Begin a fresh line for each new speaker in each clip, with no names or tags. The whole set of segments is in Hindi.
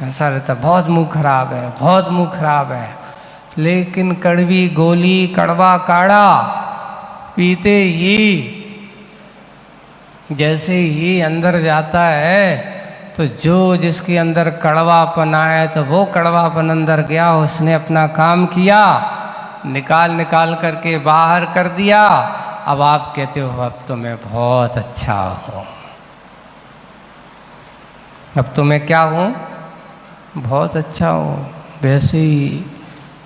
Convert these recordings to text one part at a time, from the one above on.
ऐसा रहता, बहुत मुंह खराब है, बहुत मुंह खराब है। लेकिन कड़वी गोली, कड़वा काढ़ा पीते ही जैसे ही अंदर जाता है तो जो जिसके अंदर कड़वापन आया तो वो कड़वापन अंदर गया, उसने अपना काम किया, निकाल करके बाहर कर दिया। अब आप कहते हो अब तो मैं बहुत अच्छा हूँ, अब तो मैं क्या हूँ, बहुत अच्छा हूँ। वैसे ही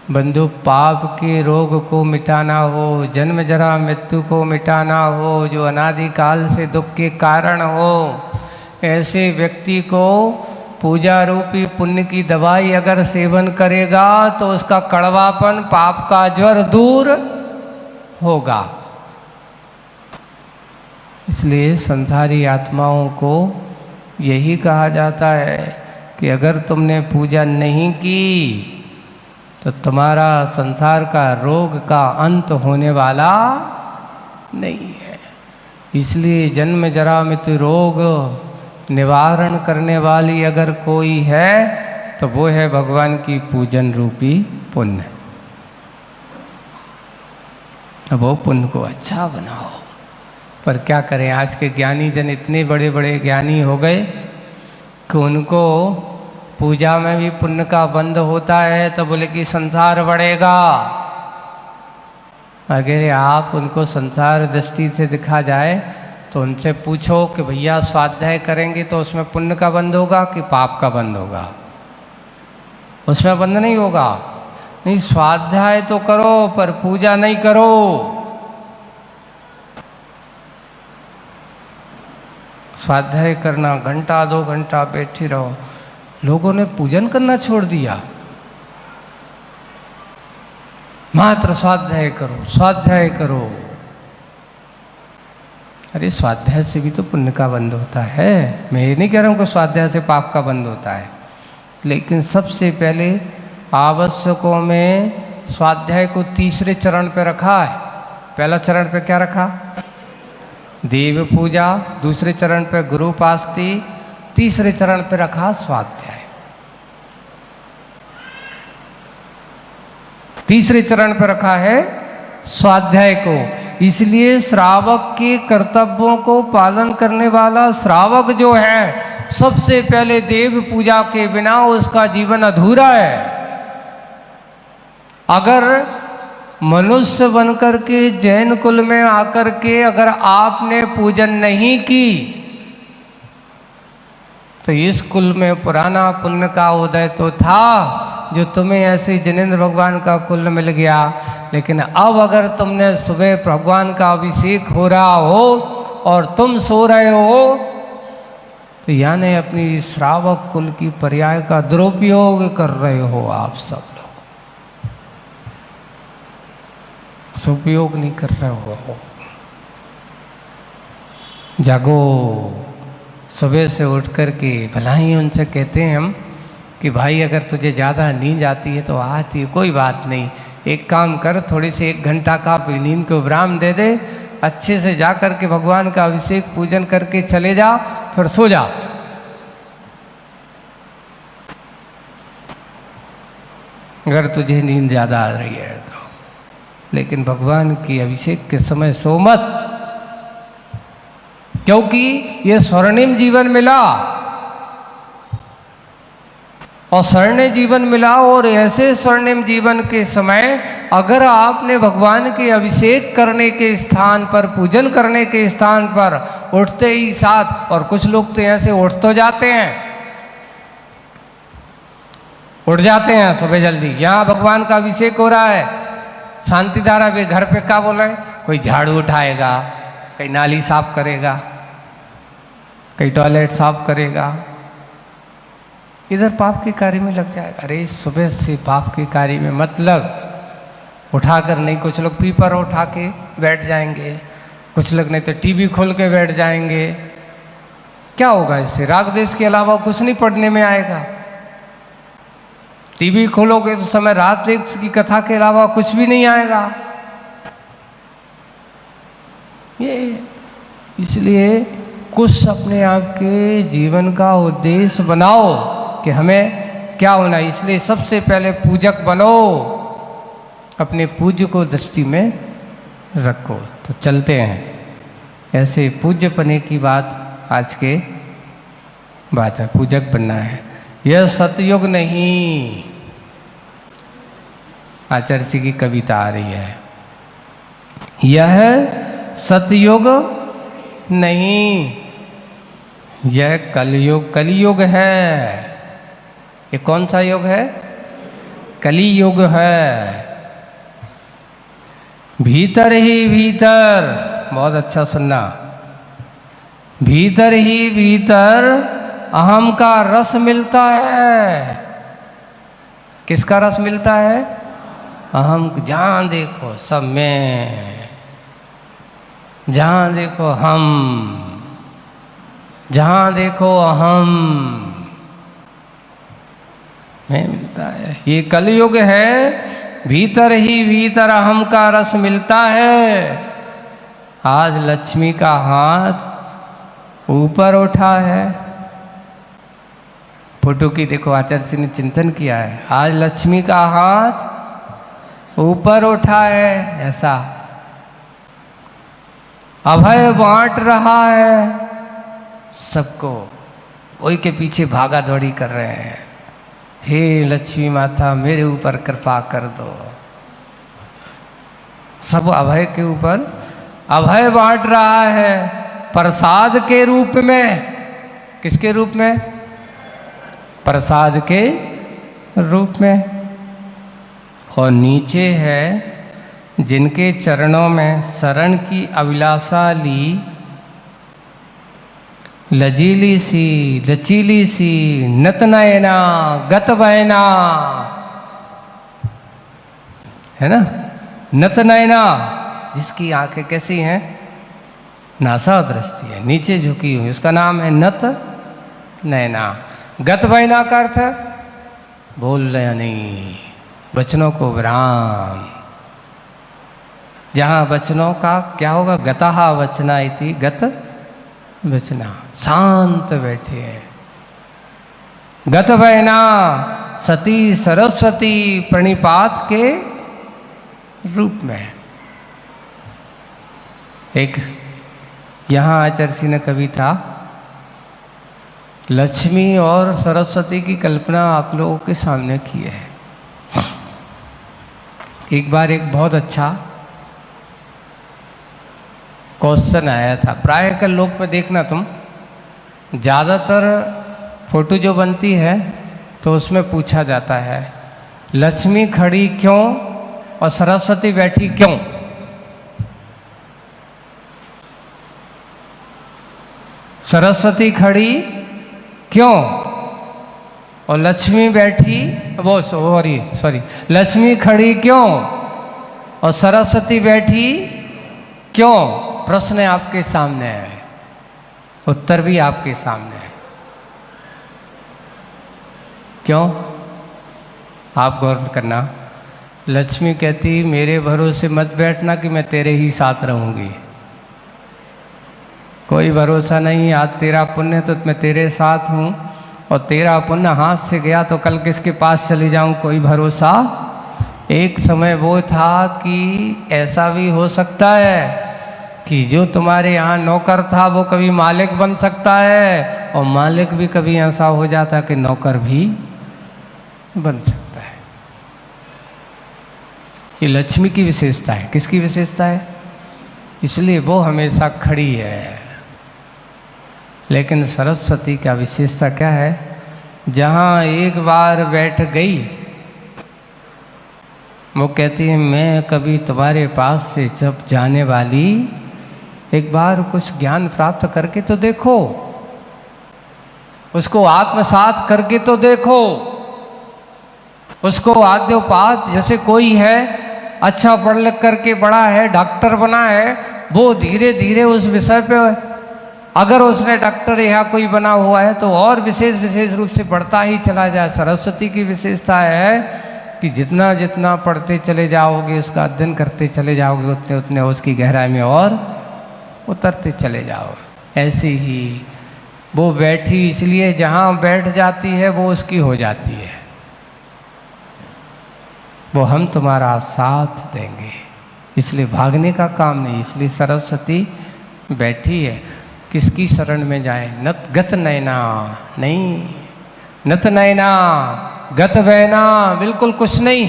बंधु पाप के रोग को मिटाना हो, जन्म जरा मृत्यु को मिटाना हो, जो अनादिकाल से दुख के कारण हो, ऐसे व्यक्ति को पूजा रूपी पुण्य की दवाई अगर सेवन करेगा तो उसका कड़वापन, पाप का ज्वर दूर होगा। इसलिए संसारी आत्माओं को यही कहा जाता है कि अगर तुमने पूजा नहीं की तो तुम्हारा संसार का रोग का अंत होने वाला नहीं है। इसलिए जन्म जरा मृत्यु रोग निवारण करने वाली अगर कोई है तो वो है भगवान की पूजन रूपी पुण्य। अब वो पुण्य को अच्छा बनाओ। पर क्या करें, आज के ज्ञानी जन इतने बड़े बड़े ज्ञानी हो गए कि उनको पूजा में भी पुण्य का बंध होता है तो बोले कि संसार बढ़ेगा। अगर आप उनको संसार दृष्टि से दिखा जाए तो उनसे पूछो कि भैया स्वाध्याय करेंगे तो उसमें पुण्य का बंध होगा कि पाप का बंध होगा? उसमें बंध नहीं होगा। नहीं, स्वाध्याय तो करो पर पूजा नहीं करो। स्वाध्याय करना, घंटा 2 घंटा बैठे रहो। लोगों ने पूजन करना छोड़ दिया, मात्र स्वाध्याय करो, स्वाध्याय करो। अरे स्वाध्याय से भी तो पुण्य का बंध होता है। मैं ये नहीं कह रहा हूँ कि स्वाध्याय से पाप का बंध होता है, लेकिन सबसे पहले आवश्यकों में स्वाध्याय को तीसरे चरण पे रखा है। पहला चरण पे क्या रखा? देव पूजा। दूसरे चरण पे गुरु उपासना। तीसरे चरण पे रखा स्वाध्याय। तीसरे चरण पे रखा है स्वाध्याय को। इसलिए श्रावक के कर्तव्यों को पालन करने वाला श्रावक जो है, सबसे पहले देव पूजा के बिना उसका जीवन अधूरा है। अगर मनुष्य बनकर के जैन कुल में आकर के अगर आपने पूजन नहीं की तो इस कुल में पुराना पुण्य का उदय तो था जो तुम्हें ऐसे जिनेंद्र भगवान का कुल मिल गया। लेकिन अब अगर तुमने सुबह भगवान का अभिषेक हो रहा हो और तुम सो रहे हो तो यानी अपनी श्रावक कुल की पर्याय का दुरुपयोग कर रहे हो। आप सब लोग सदुपयोग नहीं कर रहे हो। जागो, सुबह से उठ कर के भला ही उनसे कहते हैं हम कि भाई अगर तुझे ज़्यादा नींद आती है तो आती है, कोई बात नहीं, एक काम कर, थोड़ी सी 1 घंटा का नींद को विराम दे दे, अच्छे से जा कर के भगवान का अभिषेक पूजन करके चले जा, फिर सो जा। अगर तुझे नींद ज़्यादा आ रही है तो। लेकिन भगवान की अभिषेक के समय सो मत, क्योंकि ये स्वर्णिम जीवन मिला और स्वर्णिम जीवन मिला। और ऐसे स्वर्णिम जीवन के समय अगर आपने भगवान के अभिषेक करने के स्थान पर, पूजन करने के स्थान पर उठते ही साथ, और कुछ लोग तो ऐसे उठ तो जाते हैं, उठ जाते हैं सुबह जल्दी, यहाँ भगवान का अभिषेक हो रहा है, शांति धारा भी घर पे क्या बोले, कोई झाड़ू उठाएगा, कहीं नाली साफ करेगा, कहीं टॉयलेट साफ करेगा, इधर पाप के कार्य में लग जाएगा। अरे सुबह से पाप के कार्य में मतलब उठाकर नहीं, कुछ लोग पीपर उठा के बैठ जाएंगे, कुछ लोग नहीं तो टीवी खोल के बैठ जाएंगे। क्या होगा इससे? राग द्वेष के अलावा कुछ नहीं पढ़ने में आएगा। टीवी खोलोगे तो समय राग द्वेष की कथा के अलावा कुछ भी नहीं आएगा। ये इसलिए कुछ अपने आप के जीवन का उद्देश्य बनाओ कि हमें क्या होना, इसलिए सबसे पहले पूजक बनो, अपने पूज्य को दृष्टि में रखो। तो चलते हैं, ऐसे पूज्य पने की बात आज के बात है, पूजक बनना है। यह सतयुग नहीं, आचार्य जी की कविता आ रही है, यह सतयुग नहीं, यह कलयुग, कलियुग है। ये कौन सा युग है? कलियुग है। भीतर ही भीतर, बहुत अच्छा सुनना, भीतर ही भीतर अहम का रस मिलता है। किसका रस मिलता है? अहम। जहाँ देखो सब में, जहाँ देखो हम, जहाँ देखो अहम में मिलता है। ये कलयुग है, भीतर ही भीतर अहम का रस मिलता है। आज लक्ष्मी का हाथ ऊपर उठा है, फोटो की देखो, आचार्य जी ने चिंतन किया है, आज लक्ष्मी का हाथ ऊपर उठा है, ऐसा अभय बांट रहा है सबको, वही के पीछे भागा दौड़ी कर रहे हैं। हे लक्ष्मी माता मेरे ऊपर कृपा कर दो, सब अभय के ऊपर अभय बांट रहा है, प्रसाद के रूप में। किसके रूप में? प्रसाद के रूप में। और नीचे है, जिनके चरणों में शरण की अभिलाषा ली, लजीली सी लचीली सी नतनयना गत बयना, है ना, नतनयना, जिसकी आंखें कैसी हैं? नासा दृष्टि है, नीचे झुकी हुई, उसका नाम है नत नयना। गत बयना का अर्थ है बोल रहे नहीं, वचनों को विराम। जहाँ वचनों का क्या होगा? गतः वचना इति गत वचना, शांत बैठे हैं। गत बयना सती सरस्वती प्रणिपात के रूप में। एक यहाँ आचार्य जी ने कविता लक्ष्मी और सरस्वती की कल्पना आप लोगों के सामने की है। एक बार एक बहुत अच्छा क्वेश्चन आया था, प्राय कर लोक में देखना तुम, ज़्यादातर फोटो जो बनती है तो उसमें पूछा जाता है लक्ष्मी खड़ी क्यों और सरस्वती बैठी क्यों? सरस्वती खड़ी क्यों और लक्ष्मी बैठी, वो सॉरी, लक्ष्मी खड़ी क्यों और सरस्वती बैठी क्यों? प्रश्न आपके सामने है, उत्तर भी आपके सामने है। क्यों? आप गौर करना। लक्ष्मी कहती मेरे भरोसे मत बैठना कि मैं तेरे ही साथ रहूंगी, कोई भरोसा नहीं, आज तेरा पुण्य तो मैं तेरे साथ हूँ और तेरा पुण्य हाथ से गया तो कल किसके पास चली जाऊँ, कोई भरोसा। एक समय वो था कि ऐसा भी हो सकता है कि जो तुम्हारे यहाँ नौकर था वो कभी मालिक बन सकता है, और मालिक भी कभी ऐसा हो जाता कि नौकर भी बन सकता है। ये लक्ष्मी की विशेषता है। किसकी विशेषता है? इसलिए वो हमेशा खड़ी है। लेकिन सरस्वती का विशेषता क्या है? जहाँ एक बार बैठ गई, वो कहती है मैं कभी तुम्हारे पास से जब जाने वाली, एक बार कुछ ज्ञान प्राप्त करके तो देखो, उसको आत्मसात करके तो देखो, उसको आद्योपात जैसे कोई है अच्छा पढ़ लिख करके बड़ा है, डॉक्टर बना है, वो धीरे धीरे उस विषय पे अगर उसने डॉक्टर या कोई बना हुआ है तो और विशेष रूप से बढ़ता ही चला जाए। सरस्वती की विशेषता है कि जितना जितना पढ़ते चले जाओगे, उसका अध्ययन करते चले जाओगे, उतने उतने उसकी गहराई में और उतरते चले जाओ। ऐसे ही वो बैठी इसलिए जहाँ बैठ जाती है वो उसकी हो जाती है। वो हम तुम्हारा साथ देंगे, इसलिए भागने का काम नहीं। इसलिए सरस्वती बैठी है। किसकी शरण में जाए? नत गत नैना नहीं, नत नैना गत बहना, बिल्कुल कुछ नहीं।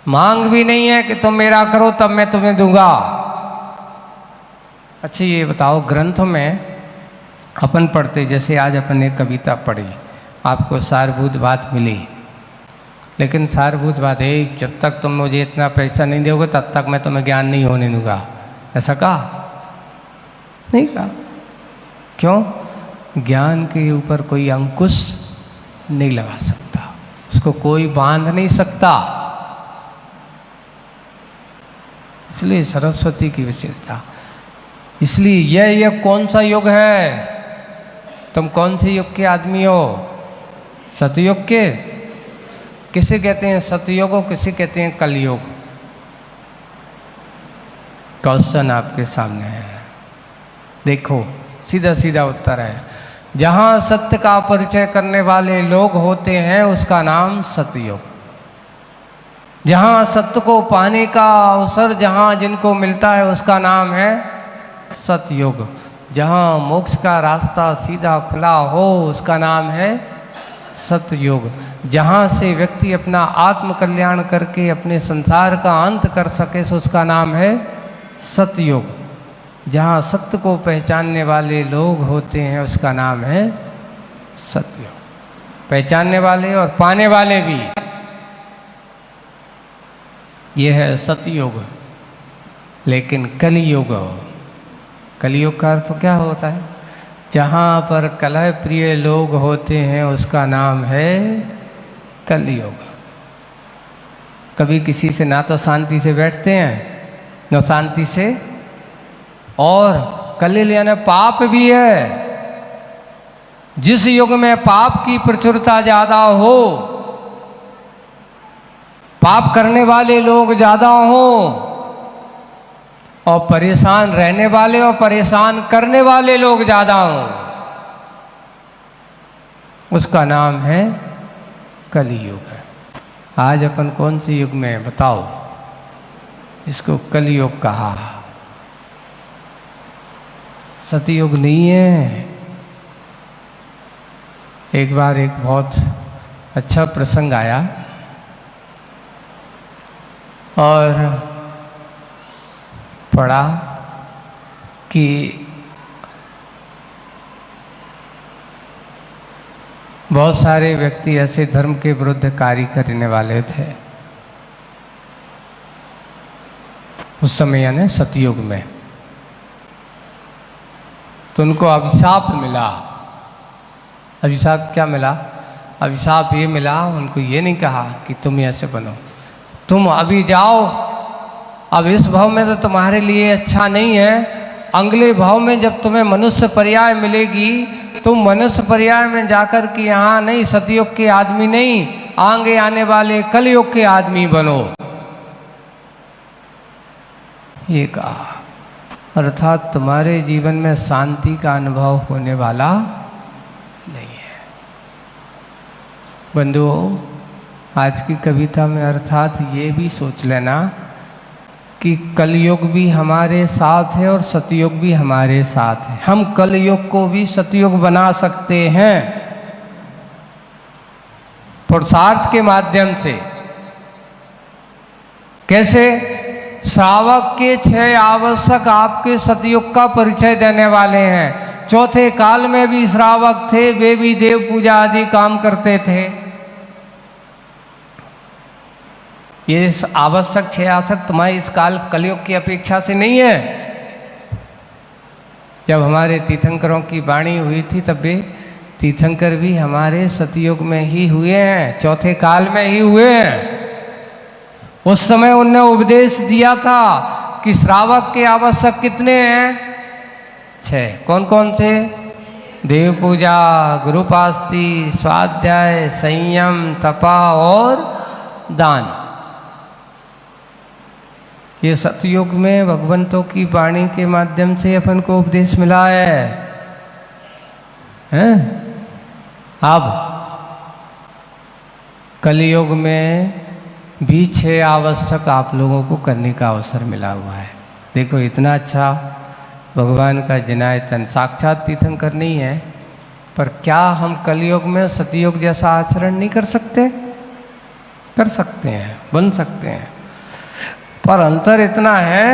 मांग भी नहीं है कि तुम मेरा करो तब मैं तुम्हें दूंगा। अच्छा ये बताओ, ग्रंथ में अपन पढ़ते, जैसे आज अपन ने कविता पढ़ी, आपको सारभूत बात मिली, लेकिन सारभूत बात है जब तक तुम मुझे इतना पैसा नहीं दोगे तब तक मैं तुम्हें ज्ञान नहीं होने दूंगा, ऐसा कहा? नहीं कहा। क्यों? ज्ञान के ऊपर कोई अंकुश नहीं लगा सकता, उसको कोई बांध नहीं सकता। इसलिए सरस्वती की विशेषता। इसलिए यह कौन सा युग है? तुम कौन से युग के आदमी हो? सतयुग के? किसे कहते हैं सतयुग और किसे कहते हैं कलयुग? क्वेश्चन आपके सामने है, देखो सीधा सीधा उत्तर है। जहाँ सत्य का परिचय करने वाले लोग होते हैं उसका नाम सतयुग। जहाँ सत्य को पाने का अवसर जहाँ जिनको मिलता है उसका नाम है सतयुग। जहाँ मोक्ष का रास्ता सीधा खुला हो उसका नाम है सतयुग। जहाँ से व्यक्ति अपना आत्म कल्याण करके अपने संसार का अंत कर सके सो उसका नाम है सतयुग। जहाँ सत्य को पहचानने वाले लोग होते हैं उसका नाम है सतयुग। पहचानने वाले और पाने वाले भी, यह है सतयुग। लेकिन कलियुग, कलियुग का अर्थ क्या होता है? जहाँ पर कलह प्रिय लोग होते हैं उसका नाम है कलियुग। कभी किसी से ना तो शांति से बैठते हैं न शांति से, और कलिल यानी पाप भी है। जिस युग में पाप की प्रचुरता ज्यादा हो, पाप करने वाले लोग ज्यादा हो, और परेशान रहने वाले और परेशान करने वाले लोग ज्यादा हों, उसका नाम है कलियुग। आज अपन कौन से युग में बताओ? इसको कलियुग कहा, सतयुग नहीं है। एक बार एक बहुत अच्छा प्रसंग आया और पढ़ा कि बहुत सारे व्यक्ति ऐसे धर्म के विरुद्ध कार्य करने वाले थे उस समय, यानी सतयुग में। तो उनको अभिशाप मिला। अभिशाप क्या मिला? अभिशाप ये मिला, उनको ये नहीं कहा कि तुम ऐसे बनो, तुम अभी जाओ, अब इस भाव में तो तुम्हारे लिए अच्छा नहीं है, अगले भाव में जब तुम्हें मनुष्य पर्याय मिलेगी तुम मनुष्य पर्याय में जाकर के यहाँ नहीं, सतयुग के आदमी नहीं, आगे आने वाले कलयुग के आदमी बनो, ये कहा। अर्थात तुम्हारे जीवन में शांति का अनुभव होने वाला नहीं है। बंधुओं, आज की कविता में अर्थात ये भी सोच लेना कि कलयुग भी हमारे साथ है और सतयुग भी हमारे साथ है। हम कलयुग को भी सतयुग बना सकते हैं पुरुषार्थ के माध्यम से। कैसे? श्रावक के 6 आवश्यक आपके सतयुग का परिचय देने वाले हैं। चौथे काल में भी श्रावक थे, वे भी देव पूजा आदि काम करते थे। ये आवश्यक 6 आवश्यक तुम्हारे इस काल कलयुग की अपेक्षा से नहीं है। जब हमारे तीर्थंकरों की वाणी हुई थी तब वे तीर्थंकर भी हमारे सतयुग में ही हुए हैं, चौथे काल में ही हुए हैं। उस समय उनने उपदेश दिया था कि श्रावक के आवश्यक कितने हैं? 6। कौन कौन से? देव पूजा, गुरुपास्ति, स्वाध्याय, संयम, तपा और दान। ये सतयुग में भगवंतों की वाणी के माध्यम से अपन को उपदेश मिला है। हैं। अब कलयुग में भी 6 आवश्यक आप लोगों को करने का अवसर मिला हुआ है। देखो इतना अच्छा भगवान का जिनायतन साक्षात तीर्थंकर नहीं है, पर क्या हम कलयुग में सतयुग जैसा आचरण नहीं कर सकते? कर सकते हैं, बन सकते हैं। पर अंतर इतना है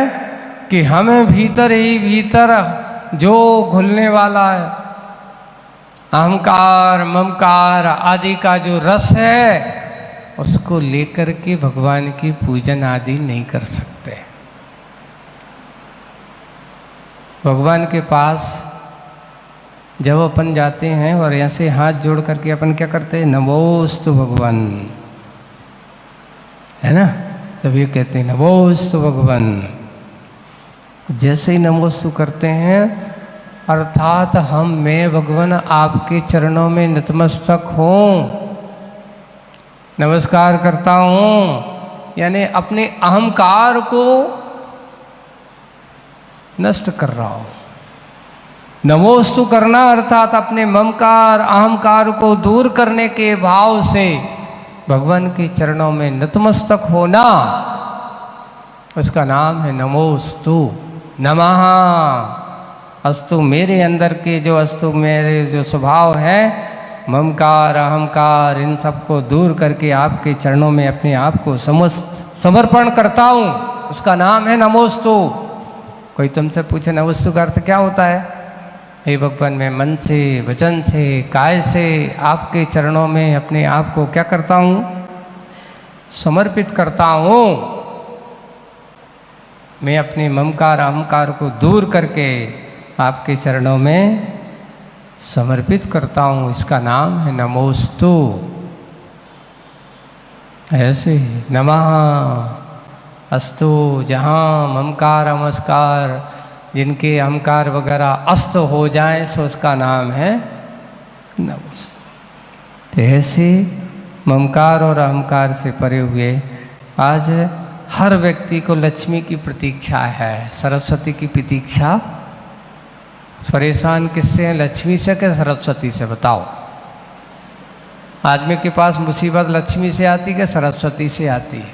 कि हमें भीतर ही भीतर जो घुलने वाला है अहंकार ममकार आदि का जो रस है, उसको लेकर के भगवान की पूजन आदि नहीं कर सकते। भगवान के पास जब अपन जाते हैं और ऐसे हाथ जोड़ करके अपन क्या करते हैं? नमोस्तु भगवान, है ना? तब ये कहते हैं नमोस्तु भगवान। जैसे ही नमोस्तु करते हैं अर्थात मैं भगवान आपके चरणों में नतमस्तक हूँ, नमस्कार करता हूँ, यानी अपने अहंकार को नष्ट कर रहा हूँ। नमोस्तु करना अर्थात अपने ममकार अहंकार को दूर करने के भाव से भगवान के चरणों में नतमस्तक होना, उसका नाम है नमोस्तु। नमः अस्तु, मेरे अंदर के जो अस्तु मेरे जो स्वभाव है ममकार अहंकार इन सबको दूर करके आपके चरणों में अपने आप को समर्पण करता हूँ, उसका नाम है नमोस्तु। कोई तुमसे पूछे नमोस्तु का अर्थ क्या होता है? हे भगवान, मैं मन से वचन से काय से आपके चरणों में अपने आप को क्या करता हूँ? समर्पित करता हूँ। मैं अपने ममकार अहंकार को दूर करके आपके चरणों में समर्पित करता हूँ, इसका नाम है नमोस्तु। ऐसे ही नमः अस्तु, जहाँ ममकार अमस्कार जिनके अहंकार वगैरह अस्त हो जाए सो उसका नाम है नमोस्तु। तो ऐसे ममकार और अहंकार से परे हुए आज हर व्यक्ति को लक्ष्मी की प्रतीक्षा है, सरस्वती की प्रतीक्षा। परेशान किससे है? लक्ष्मी से कि सरस्वती से? बताओ। आदमी के पास मुसीबत लक्ष्मी से आती कि सरस्वती से आती है?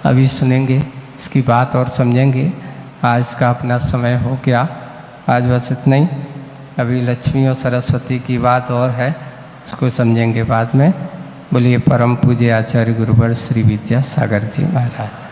अभी सुनेंगे इसकी बात और समझेंगे। आज का अपना समय हो गया, आज बस इतना ही। अभी लक्ष्मी और सरस्वती की बात और है, इसको समझेंगे बाद में। बोलिए परम पूज्य आचार्य गुरुवर श्री विद्यासागर जी महाराज।